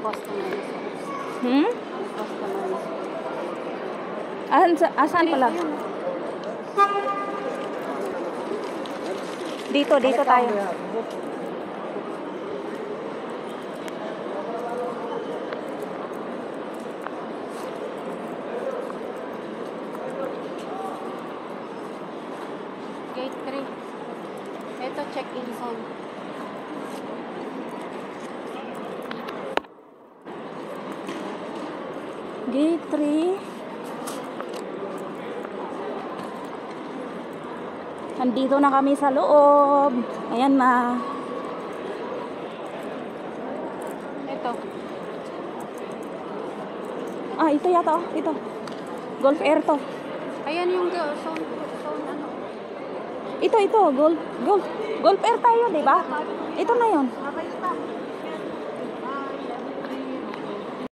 Customer. Customer. Asan pala? Dito tayo. Gate 3. Ito, check-in zone. Gate 3. Nandito na kami sa loob. Ayan na. Ito. Ito yata. Ito. Golf Air to. Ayan yung zone ano. Ito. Golf Air tayo, di ba? Ito na yun.